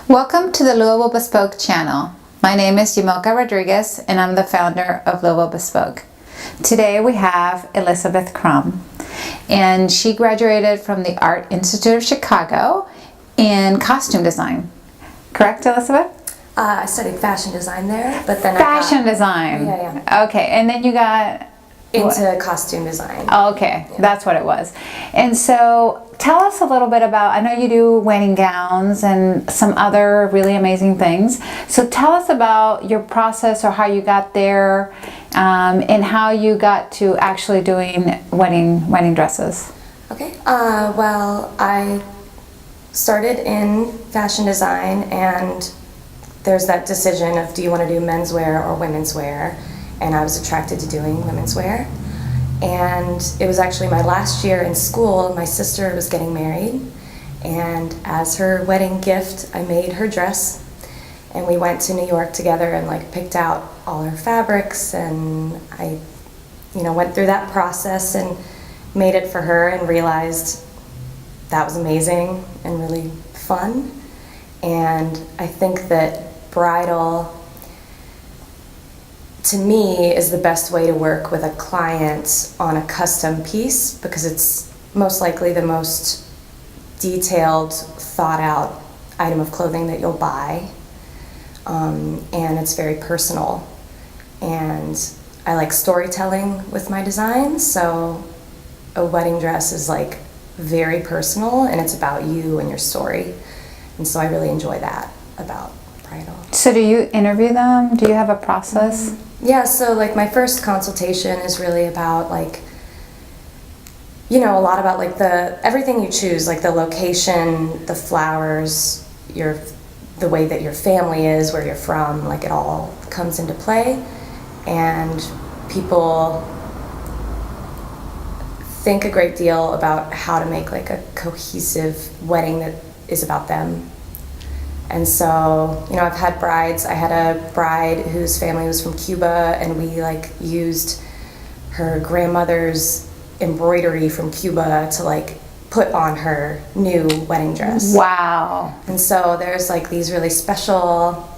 Welcome to the Louisville Bespoke channel. My name is Yamilka Rodriguez and I'm the founder of Louisville Bespoke. Today we have Elizabeth Crum, and she graduated from the Art Institute of Chicago in costume design. Correct, Elizabeth? I studied fashion design there, but then Fashion design. Yeah. Okay, and then you got into costume design. Oh, okay, that's what it was. And so tell us a little bit about, I know you do wedding gowns and some other really amazing things. So tell us about your process or how you got there, and how you got to actually doing wedding dresses. Okay. Well, I started in fashion design, and there's that decision of do you want to do menswear or women's wear, and I was attracted to doing women's wear. And it was actually my last year in school. My sister was getting married, and as her wedding gift, I made her dress, and we went to New York together and picked out all her fabrics, and I, went through that process and made it for her and realized that was amazing and really fun. And I think that bridal, to me, is the best way to work with a client on a custom piece, because it's most likely the most detailed, thought out item of clothing that you'll buy. And it's very personal. And I like storytelling with my designs, so a wedding dress is very personal, and it's about you and your story. And so I really enjoy that about bridal. So do you interview them? Do you have a process? Yeah, so my first consultation is really about a lot about everything you choose, the location, the flowers, the way that your family is, where you're from, it all comes into play. And people think a great deal about how to make a cohesive wedding that is about them. And so, I've had brides. I had a bride whose family was from Cuba, and we used her grandmother's embroidery from Cuba to put on her new wedding dress. Wow. And so there's these really special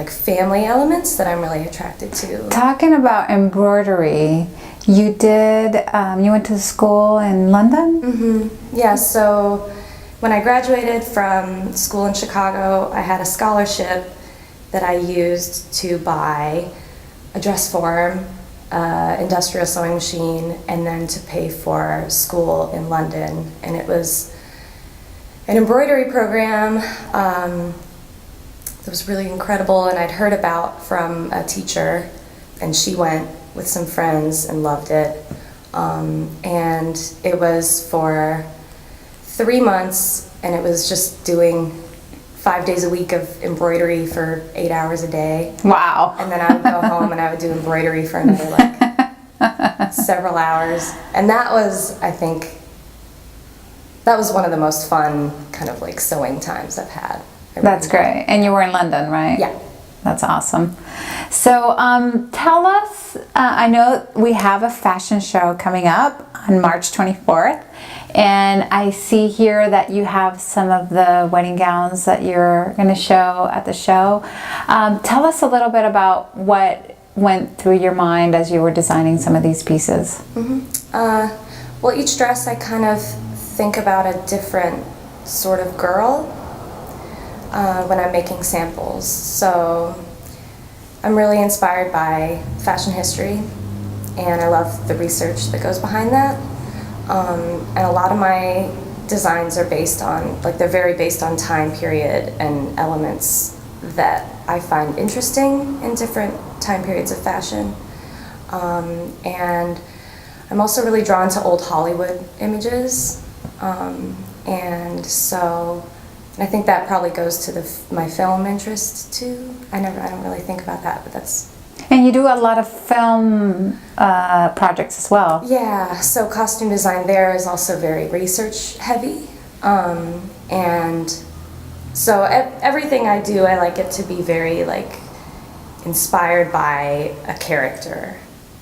family elements that I'm really attracted to. Talking about embroidery, you went to school in London? Mm-hmm. Yeah, so when I graduated from school in Chicago, I had a scholarship that I used to buy a dress form, industrial sewing machine, and then to pay for school in London. And it was an embroidery program that was really incredible, and I'd heard about from a teacher, and she went with some friends and loved it. And it was for 3 months, and it was just doing 5 days a week of embroidery for 8 hours a day. Wow. And then I would go home and I would do embroidery for another several hours. And that was, I think, one of the most fun kind of sewing times I've had. That's great. And you were in London, right? Yeah. That's awesome. So tell us, I know we have a fashion show coming up on March 24th, and I see here that you have some of the wedding gowns that you're going to show at the show. Tell us a little bit about what went through your mind as you were designing some of these pieces. Mm-hmm. Well, each dress I kind of think about a different sort of girl when I'm making samples. So I'm really inspired by fashion history, and I love the research that goes behind that. And a lot of my designs are based on, they're very based on time period and elements that I find interesting in different time periods of fashion. And I'm also really drawn to old Hollywood images. And so I think that probably goes to my film interest too. I don't really think about that, but that's. And you do a lot of film projects as well. Yeah, so costume design there is also very research heavy. And so everything I do, I like it to be very inspired by a character.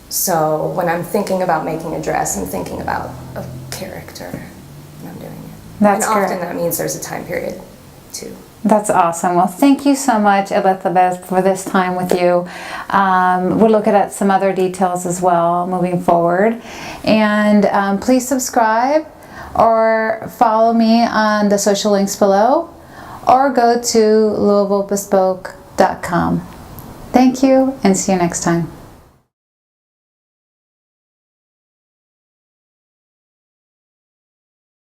So when I'm thinking about making a dress, I'm thinking about a character when I'm doing it. That's and often great. that means there's a time period too. That's awesome. Well, thank you so much, Elizabeth, for this time with you. We're looking at some other details as well moving forward. And please subscribe or follow me on the social links below, or go to LouisvilleBespoke.com. Thank you, and see you next time.